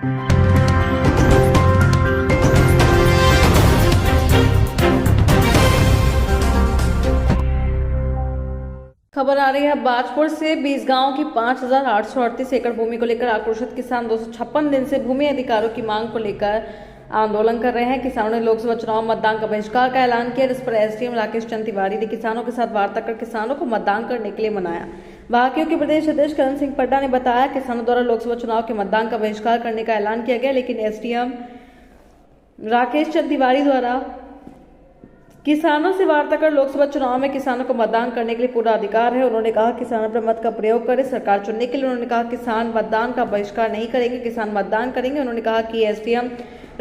खबर आ रही है बाजपुर से। 20 गांव की 5,838 एकड़ भूमि को लेकर आक्रोशित किसान 256 दिन से भूमि अधिकारों की मांग को लेकर आंदोलन कर रहे हैं। किसानों ने लोकसभा चुनाव मतदान का बहिष्कार का ऐलान किया, जिस पर एसडीएम राकेश चंद तिवारी ने किसानों के साथ वार्ता कर किसानों को मतदान करने के लिए मनाया। भाकियों के प्रदेश अध्यक्ष करण सिंह पड्डा ने बताया, किसानों द्वारा लोकसभा चुनाव के मतदान का बहिष्कार करने का ऐलान किया गया, लेकिन एसडीएम राकेश चंद तिवारी द्वारा किसानों से वार्ता कर लोकसभा चुनाव में किसानों को मतदान करने के लिए पूरा अधिकार है। उन्होंने कहा किसान अपने मत का प्रयोग करें सरकार चुनने के लिए। उन्होंने कहा किसान मतदान का बहिष्कार नहीं करेंगे, किसान मतदान करेंगे। उन्होंने कहा कि एसडीएम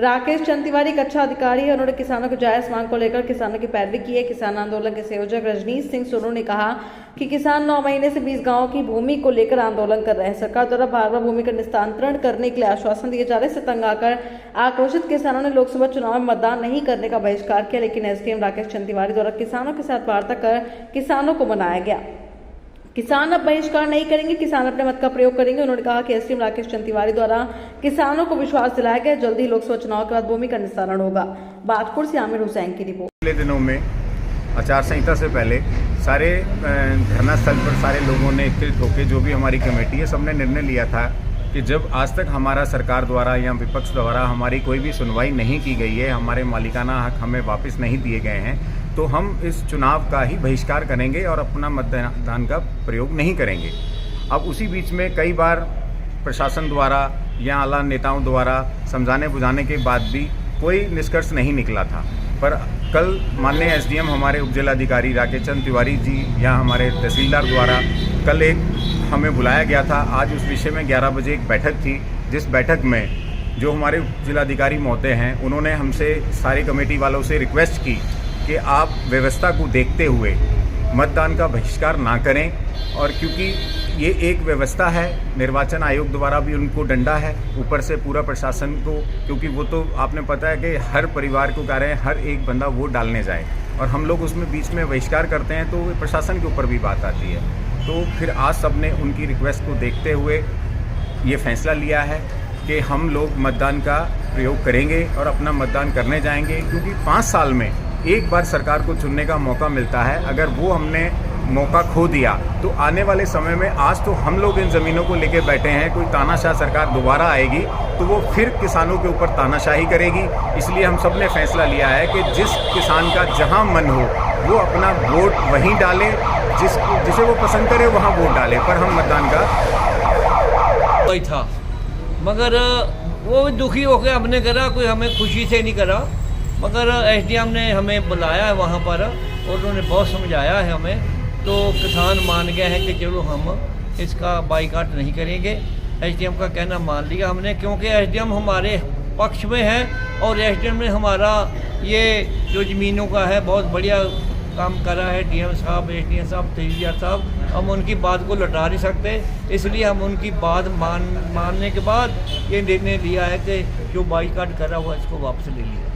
राकेश चंद तिवारी एक अच्छा अधिकारी है। उन्होंने किसानों की जायज मांग को लेकर किसानों की पैरवी की है। किसान आंदोलन के संयोजक रजनीश सिंह सोनू ने कहा कि किसान 9 महीने से 20 गांवों की भूमि को लेकर आंदोलन कर रहे हैं। सरकार द्वारा बार-बार भूमि का निस्तांतरण करने के लिए आश्वासन दिए जा रहे हैं। तंग आकर आक्रोशित किसानों ने लोकसभा चुनाव में मतदान नहीं करने का बहिष्कार किया, लेकिन एसडीएम राकेश चंद तिवारी द्वारा किसानों के साथ वार्ता कर किसानों को मनाया गया। किसान अब बहिष्कार नहीं करेंगे, किसान अपने मत का प्रयोग करेंगे। उन्होंने कहा कि एसडीएम राकेश चंद तिवारी द्वारा किसानों को विश्वास दिलाया गया, जल्द ही लोकसभा चुनाव के बाद भूमि का निस्तारण होगा। बाजपुर से आमिर हुसैन की रिपोर्ट। पिछले दिनों में आचार संहिता से पहले सारे धरना स्थल पर सारे लोगों ने एकत्रित होकर, जो भी हमारी कमेटी है, सबने निर्णय लिया था कि जब आज तक हमारा सरकार द्वारा या विपक्ष द्वारा हमारी कोई भी सुनवाई नहीं की गई है, हमारे मालिकाना हक हमें वापस नहीं दिए गए हैं, तो हम इस चुनाव का ही बहिष्कार करेंगे और अपना मतदान का प्रयोग नहीं करेंगे। अब उसी बीच में कई बार प्रशासन द्वारा या आला नेताओं द्वारा समझाने बुझाने के बाद भी कोई निष्कर्ष नहीं निकला था। पर कल माननीय एसडीएम हमारे उपजिलाधिकारी राकेश चंद तिवारी जी या हमारे तहसीलदार द्वारा कल एक हमें बुलाया गया था। आज उस विषय में 11 बजे एक बैठक थी, जिस बैठक में जो हमारे जिलाधिकारी महोदय हैं, उन्होंने हमसे सारी कमेटी वालों से रिक्वेस्ट की कि आप व्यवस्था को देखते हुए मतदान का बहिष्कार ना करें। और क्योंकि ये एक व्यवस्था है, निर्वाचन आयोग द्वारा भी उनको डंडा है, ऊपर से पूरा प्रशासन को, क्योंकि वो तो आपने पता है कि हर परिवार को कह रहे हैं हर एक बंदा वोट डालने जाए, और हम लोग उसमें बीच में बहिष्कार करते हैं तो प्रशासन के ऊपर भी बात आती है। तो फिर आज सब ने उनकी रिक्वेस्ट को देखते हुए ये फैसला लिया है कि हम लोग मतदान का प्रयोग करेंगे और अपना मतदान करने जाएंगे, क्योंकि 5 साल में एक बार सरकार को चुनने का मौका मिलता है। अगर वो हमने मौका खो दिया तो आने वाले समय में, आज तो हम लोग इन ज़मीनों को लेके बैठे हैं, कोई तानाशाह सरकार दोबारा आएगी तो वो फिर किसानों के ऊपर तानाशाही करेगी। इसलिए हम सब ने फैसला लिया है कि जिस किसान का जहां मन हो वो अपना वोट वहीं डाले, जिसे वो पसंद करे वहां वोट डाले, पर हम मतदान का वही था। मगर वो दुखी होकर हमने करा, कोई हमें खुशी से नहीं करा। मगर एसडीएम ने हमें बुलाया है वहाँ पर और उन्होंने बहुत समझाया है हमें, तो किसान मान गए हैं कि चलो हम इसका बाइकाट नहीं करेंगे। एसडीएम का कहना मान लिया हमने, क्योंकि एसडीएम हमारे पक्ष में है और एसडीएम ने हमारा ये जो ज़मीनों का है बहुत बढ़िया काम करा है। डीएम साहब, एसडीएम साहब, तहसीलदार साहब, हम उनकी बात को लौटा नहीं सकते, इसलिए हम उनकी बात मानने के बाद ये निर्णय लिया है कि जो बाइकाट करा हुआ इसको वापस ले लिया।